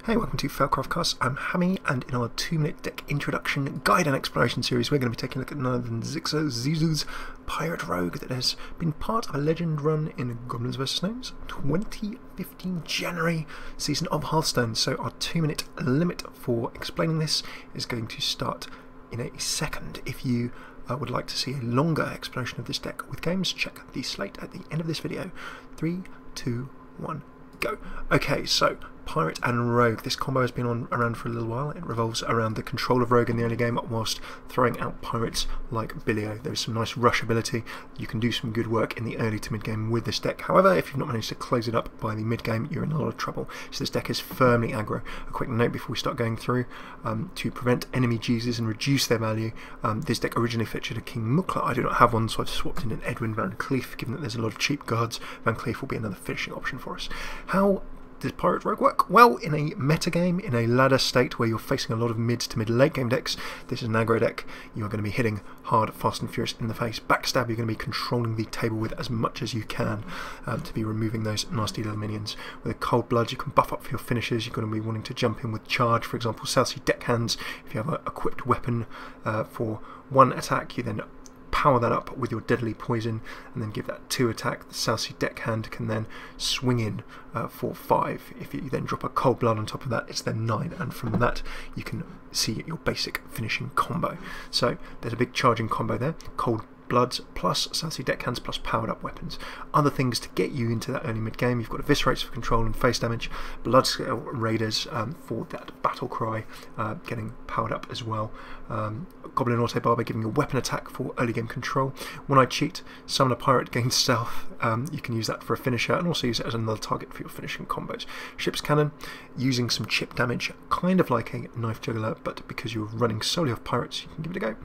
Hey, welcome to Failcraftcast. I'm Hammy, and in our 2-minute deck introduction, guide and exploration series, we're going to be taking a look at none other than Xixo's Pirate Rogue that has been part of a legend run in Goblins vs Gnomes 2015 January season of Hearthstone. So our 2-minute limit for explaining this is going to start in a second. If you would like to see a longer exploration of this deck with games, check the slate at the end of this video. 3, 2, 1, go. Okay, so Pirate and Rogue. This combo has been around for a little while. It revolves around the control of Rogue in the early game whilst throwing out pirates like Bilio. There's some nice rush ability. You can do some good work in the early to mid game with this deck. However, if you've not managed to close it up by the mid game, you're in a lot of trouble. So this deck is firmly aggro. A quick note before we start going through, to prevent enemy G's and reduce their value, this deck originally featured a King Mukla. I do not have one, so I've swapped in an Edwin Van Cleef. Given that there's a lot of cheap guards, Van Cleef will be another finishing option for us. How does Pirate Rogue work? Well, in a meta game, in a ladder state where you're facing a lot of mid to mid late game decks, this is an aggro deck. You are going to be hitting hard, fast and furious in the face. Backstab, you're going to be controlling the table with as much as you can to be removing those nasty little minions. With a Cold Blood, you can buff up for your finishes. You're going to be wanting to jump in with charge, for example, Southsea Deckhands. If you have an equipped weapon for one attack, you then power that up with your deadly poison and then give that 2 attack. The Southsea Deckhand can then swing in for 5. If you then drop a Cold Blood on top of that, it's then 9, and from that you can see your basic finishing combo. So there's a big charging combo there. Cold Bloods plus Southsea Deckhands plus powered up weapons. Other things to get you into that early mid game, you've got Eviscerates for control and face damage, Bloodscale Raiders for that battle cry, getting powered up as well. Goblin Auto Barber giving you a weapon attack for early game control. One-Eyed Cheat, Summon a Pirate, gains stealth. You can use that for a finisher and also use it as another target for your finishing combos. Ship's Cannon, using some chip damage, kind of like a Knife Juggler, but because you're running solely off pirates, you can give it a go.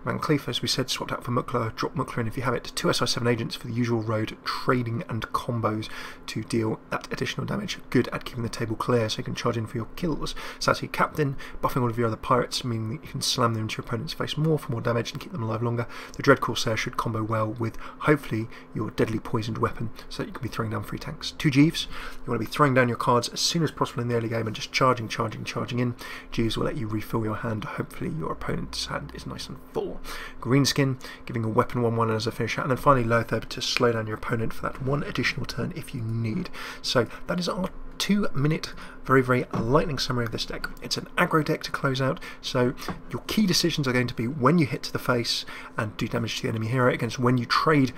Van Cleef, as we said, swapped out for Mukla. Drop Mukla in if you have it. 2 SI7 agents for the usual road trading and combos to deal that additional damage. Good at keeping the table clear so you can charge in for your kills. Southsea Captain, buffing all of your other pirates, meaning that you can slam them into your opponent's face more for more damage and keep them alive longer. The Dread Corsair should combo well with hopefully your deadly poisoned weapon so that you can be throwing down free tanks. 2 Jeeves, you want to be throwing down your cards as soon as possible in the early game and just charging in. Jeeves will let you refill your hand. Hopefully your opponent's hand is nice and full. Greenskin, giving a weapon 1/1 as a finisher, and then finally Lothar to slow down your opponent for that 1 additional turn if you need. So that is our 2-minute, very lightning summary of this deck. It's an aggro deck to close out, so your key decisions are going to be when you hit to the face and do damage to the enemy hero against when you trade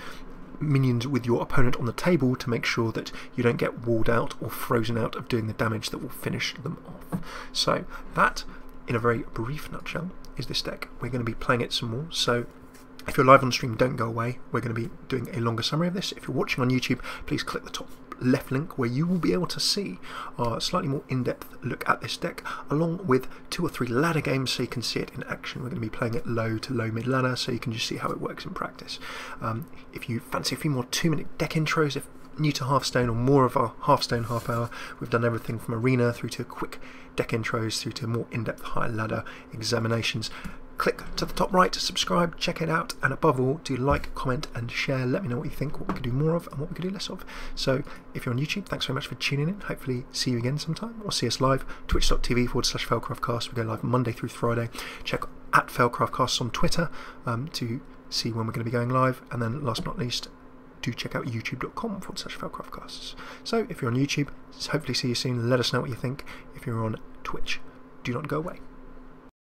minions with your opponent on the table to make sure that you don't get walled out or frozen out of doing the damage that will finish them off. So that, in a very brief nutshell, is this deck. We're going to be playing it some more, so if you're live on stream, don't go away. We're going to be doing a longer summary of this. If you're watching on YouTube, please click the top left link where you will be able to see our slightly more in-depth look at this deck, along with 2 or 3 ladder games so you can see it in action. We're going to be playing it low to low mid ladder so you can just see how it works in practice. If you fancy a few more 2-minute deck intros, if new to Hearthstone or more of our Hearthstone half hour, we've done everything from arena through to quick deck intros through to more in-depth higher ladder examinations. Click to the top right to subscribe, check it out, and above all, do like, comment and share. Let me know what you think, what we could do more of and what we could do less of. So if you're on YouTube, thanks very much for tuning in. Hopefully see you again sometime, or see us live, twitch.tv/Failcraftcast. We go live Monday through Friday. Check at Failcraftcast on Twitter to see when we're going to be going live, and then last but not least, do check out youtube.com/Failcraftcasts. So if you're on YouTube, hopefully see you soon. Let us know what you think. If you're on Twitch, do not go away.